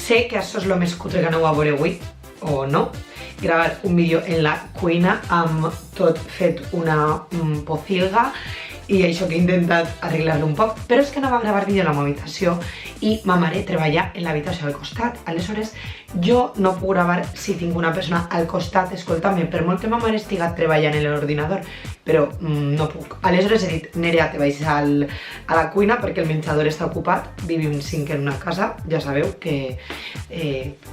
sé que això és el més cutre que aneu a veure avui, o no, gravar un vídeo en la cuina amb tot fet una pocilga i això que he intentat arreglar-lo un poc, però és que no va gravar vídeo a la meva habitació i ma mare treballa en l'habitació al costat. Aleshores, jo no puc gravar si tinc una persona al costat escoltant-me, per molt que ma mare estiga treballant en l'ordinador, però no puc. Aleshores he dit, Nerea, te vaig a la cuina perquè el menjador està ocupat, vivim 5 en una casa, ja sabeu que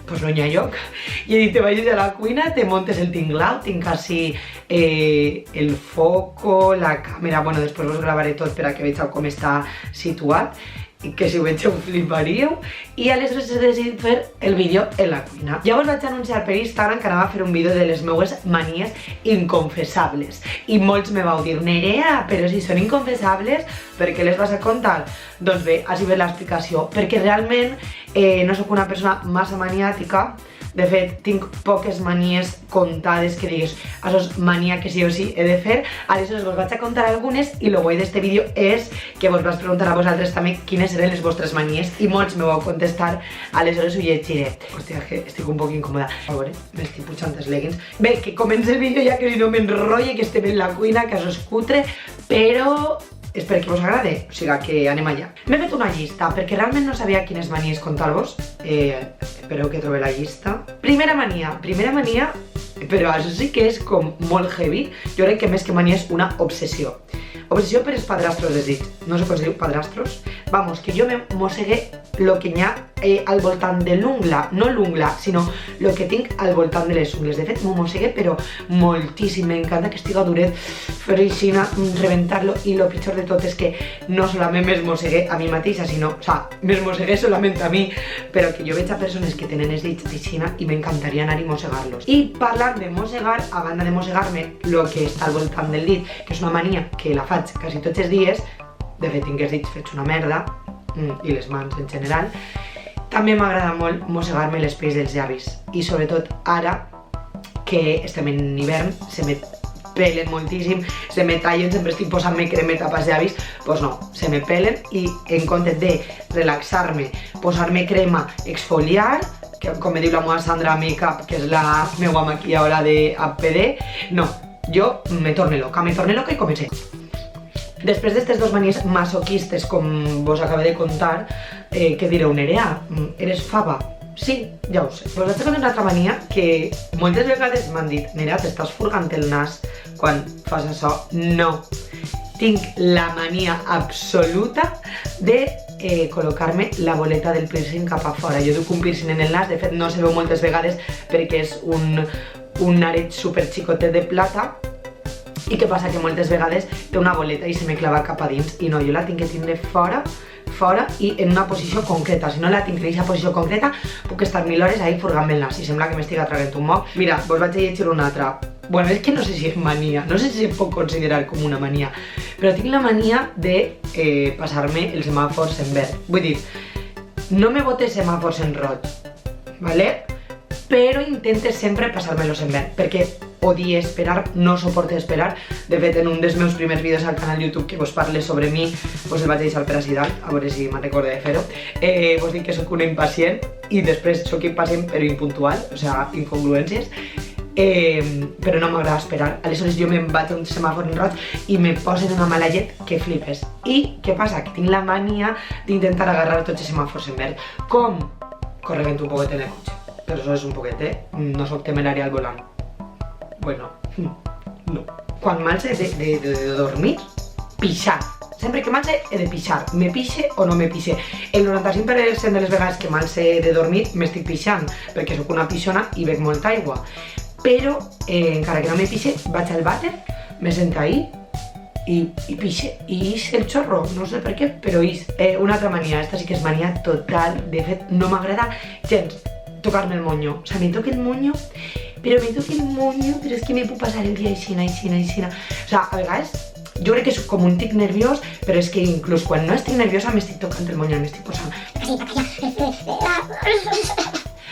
pues no hi ha lloc, i he dit, te vaig a la cuina, te montes el tinglau, tinc quasi el foco, la càmera, bueno, després us gravaré tot per a que veieu com està situat, i que si ho veieu fliparíeu, i aleshores he decidit fer el vídeo en la cuina. Llavors vaig anunciar per Instagram que anava a fer un vídeo de les meues manies inconfessables i molts me vau dir, Nerea, però si són inconfessables, per què les vas a contar? Doncs bé, així ve l'explicació, perquè realment no sóc una persona massa maniàtica. De fet, tinc poques manies comptades que digues, això és mania que sí o sí he de fer. Aleshores vos vaig a contar algunes i lo guai d'este vídeo és que vos vaig preguntar a vosaltres també quines eren les vostres manies i molts me vau contestar, aleshores ho llegiré. Hòstia, que estic un poc incòmoda. A veure, m'estic pujant els leggings. Bé, que comença el vídeo ja que si no m'enrotlle, que estem en la cuina, que això és cutre, però espero que vos agrade, o sigui que anem allà. M'he fet una llista perquè realment no sabia quines manies contar-vos. Espereu que trobe la llista. Primera mania, però això sí que és com molt heavy. Jo crec que més que mania és una obsessió. Obsessió per els padrastros dels dits. No sé com es diu, padrastros? Vamos, que jo me mossegué lo que hi ha al voltant de l'ungla, no l'ungla, sinó lo que tinc al voltant de les ungles. De fet, m'ho mossegué, però moltíssim. M'encanta que estiga duret, fer-ho així, reventar-lo, i lo pitjor de tot és que no solament me'ls mossegué a mi mateixa, sinó, o sigui, me'ls mossegué solament a mi, però que jo veig a persones que tenen els dits d'així i m'encantaria anar i mossegar-los. I parlant de mossegar, a banda de mossegar-me lo que està al voltant del dit, que és una mania que la faig quasi tots els dies, de fet tinc els dits fets una merda, i les mans en general, també m'agrada molt mossegar-me les pells dels llavis, i sobretot ara que estem en hivern, se me pelen moltíssim, se me tallen, sempre estic posant-me cremeta pels llavis, doncs no, se me pelen, i en comptes de relaxar-me, posar-me crema, exfoliar, que com me diu la meva Sandra Makeup, que és la meva maquilladora de HPD, no, jo me torne loca i comencé. Després d'aquestes dos manies masoquistes, com vos acabo de contar, què direu, Nerea? Eres fava? Sí, ja ho sé. Vos vaig a contar una altra mania que moltes vegades m'han dit, Nerea, t'estàs furgant el nas quan fas això? No. Tinc la mania absoluta de col·locar-me la boleta del piercing cap a fora. Jo duc un piercing en el nas, de fet no se veu moltes vegades perquè és un aret super xicotet de plata. I què passa? Que moltes vegades té una boleta i se me clava cap a dins, i no, jo la tinc que tindre fora i en una posició concreta. Si no la tinc en aquesta posició concreta, puc estar 1000 hores ahí furgant-me el nas i sembla que m'estiga traient un moc. Mira, vos vaig a llegir una altra. Bueno, és que no sé si és mania, no sé si es pot considerar com una mania, però tinc la mania de passar-me els semàfors en verd. Vull dir, no me bote semàfors en roig, ¿vale? Però intente sempre passar-me-los en verd, perquè odie esperar, no soporte esperar. De fet, en un dels meus primers vídeos al canal YouTube que vos parle sobre mi, vos el vaig deixar per així dalt, a veure si me'n recorde de fer-ho. Vos dic que sóc una impacient i després sóc impacient però impuntual, o sigui, incongruències. Però no m'agrada esperar. Aleshores jo me'n vaig a un semàfor en roig i me posen una mala llet que flipes. I què passa? Que tinc la mania d'intentar agarrar tots els semàfors en verd. Com? Corregant un poquet en el cotxe. Però això és un poquet, no soc temerària al volant. Bueno, no. Quan m'alce de dormir, pixar. Sempre que m'alce he de pixar. Me pixe o no me pixe. El 95% de les vegades que m'alce de dormir m'estic pixant, perquè sóc una pixona i bec molta aigua. Però, encara que no me pixe, vaig al vàter, me sento ahí i pixe. I ix el xorro, no sé per què, però ix. Una altra mania, esta sí que és mania total. De fet, no m'agrada gens tocar-me el moño. O sea, me toque el moño, però és que me puc passar el dia aixina. O sigui, a vegades, jo crec que és com un tic nerviós, però és que inclús quan no estic nerviosa m'estic tocant el moño, m'estic posant.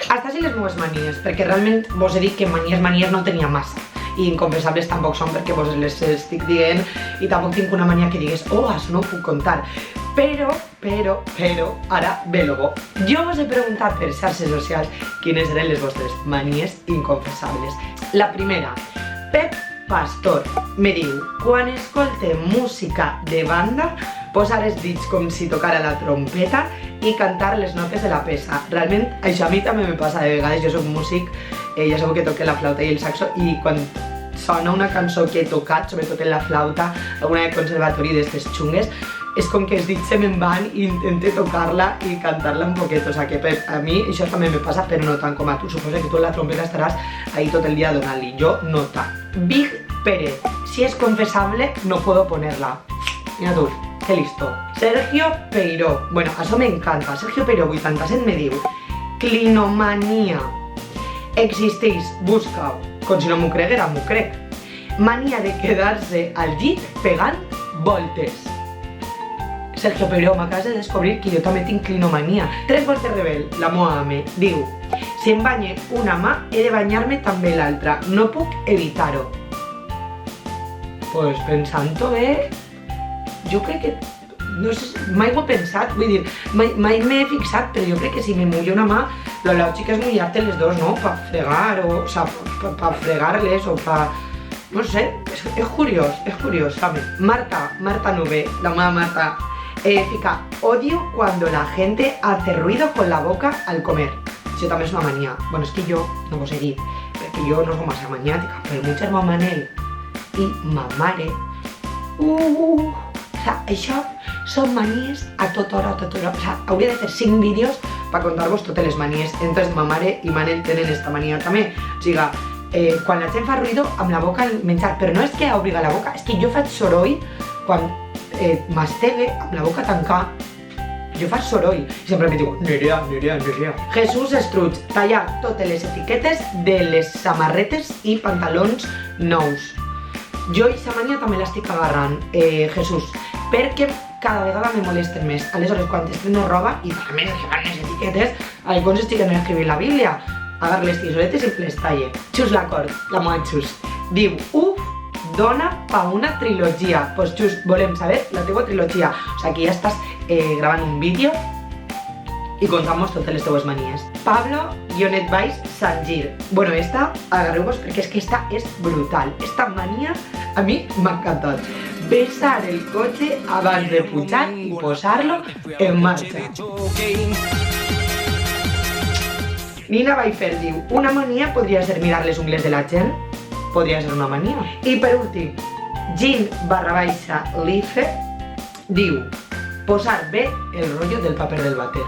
Hasta així les meves manies, perquè realment vos he dit que manies no tenia massa. I inconfessables tampoc són perquè vos les estic dient i tampoc tinc una mania que digues, oh, això no ho puc contar. Però, ara ve lo bo. Jo vos he preguntat per xarxes socials quines eren les vostres manies inconfessables. La primera, Pep Pastor me diu: quan escolte música de banda, posar els dits com si tocara la trompeta i cantar les notes de la peça. Realment, això a mi també me passa de vegades. Jo soc músic, ja sabeu que toque la flauta i el saxo, i quan sona una cançó que he tocat, sobretot en la flauta, alguna de conservatori d'estes xungues, és com que els dits se me'n van i intento tocar-la i cantar-la un poquet. O sigui que a mi això també me passa, però no tant com a tu. Suposo que tu en la trompeta estaràs ahí tot el dia donant-li. Jo no tant. Big Pérez: si es confesable, no puedo ponerla. Mira tu, que listo. Sergio Peiró: bueno, això m'encanta. Sergio Peiró 87 me diu: clinomania. Existeix, busca-ho. Com si no m'ho creguera, m'ho crec. Mania de quedar-se al llit pegant voltes. Sergio Peiró, m'acabes de descobrir que jo també tinc clinomania. 3 voltes rebel, la moa ame, diu: si em banye una mà, he de banyar-me també l'altra. No puc evitar-ho. Pues pensant-ho bé, jo crec que, no sé, mai ho he pensat, vull dir, mai m'he fixat, però jo crec que si me mullo una mà, lo lògic és mullar-te les dos, no? Pa fregar, o sea, pa fregar-les, o pa... no sé, és curiós, també. Marta Nube, la meva Marta, fica: odio cuando la gente hace ruido con la boca al comer. Això també és una mania. Bueno, és que jo no vos he dit, perquè jo no soc massa maniàtica, però el meu germà Manel i ma mare, o sea, això són manies a tota hora. O sea, hauria de fer 5 vídeos per contar-vos totes les manies. Entonces, ma mare i Manel tenen esta mania també. O sigui, quan la gent fa ruido amb la boca al menjar, però no és que obriga la boca, és que jo faig soroll quan mastegue amb la boca tancada. Jo faig soroll i sempre em diu: Nerea. Jesús Estruig: tallar totes les etiquetes de les samarretes i pantalons nous. Jo aquesta mania també l'estic agarrant, Jesús, perquè cada vegada me molesten més. Aleshores, quan t'estrenes roba i també es llevan les etiquetes, alguns estiguen escrivint la Bíblia, agarra les tisoretes i les talle. Xus Lacord, la moa Xus, diu: dona pa una trilogia. Pues Xus, volem saber la teua trilogia. O sigui, que ja estàs gravant un vídeo i contamos totes les teues manies. Pablo-Baix Sangir: bueno, esta, agarreu-vos perquè és que esta és brutal. Esta mania a mi m'ha encantat. Besar el cotxe abans de pujar i posar-lo en marxa. Nina Baifer diu: una mania podria ser mirar les ungles de la gent. Podria ser una mania. I per últim, Jean_Life diu: posar bé el rotllo del paper del vàter.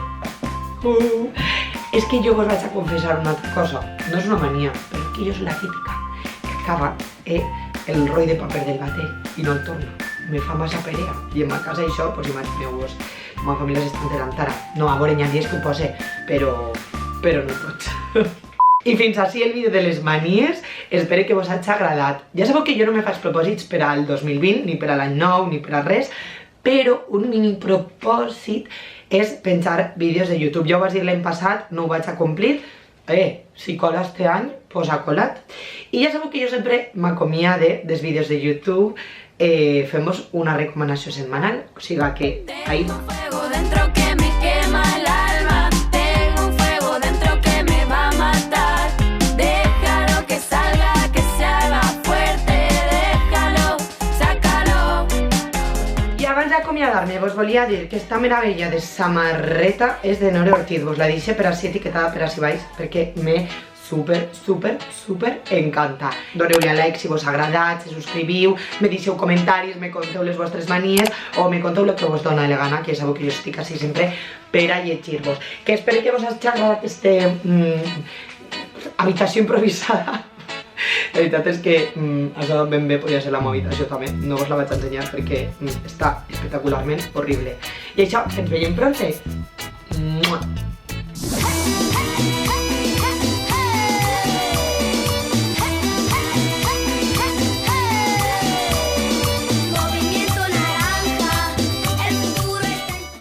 És que jo vos vaig a confessar una altra cosa. No és una mania, però és que jo soc la típica que acaba el rotllo de paper del vàter i no el torna. Me fa massa perea. I en ma casa això, pues imagineu-vos, la meva família s'està enterant ara. No, a veure, hi ha dies que ho pose, però no pots. I fins així el vídeo de les manies. Espero que vos hagi agradat. Ja sabeu que jo no me faig propòsits per al 2020, ni per a l'any nou, ni per a res, però un mini propòsit és penjar vídeos de YouTube. Ja ho vaig dir l'any passat, no ho vaig a complir. Si cola este any, pues ha colat. I ja sabeu que jo sempre m'acomiade dels vídeos de YouTube. Fem-vos una recomanació setmanal, o sigui que ahí va. Acomiadar-me, vos volia dir que esta meravella de samarreta és de Nore Ortiz. Vos la deixe per així etiquetada per així baix perquè me super encanta. Doneu-li a like si vos ha agradat, si subscriviu, me deixeu comentaris, me conteu les vostres manies o me conteu el que vos dona la gana, que ja sabeu que jo estic així sempre per a llegir-vos. Que espero que vos hagi agradat aquesta habitació improvisada. La veritat és que això ben bé podria ser la meva habitació també. No vos la vaig ensenyar perquè està espectacularment horrible. I això, ens veiem prompte.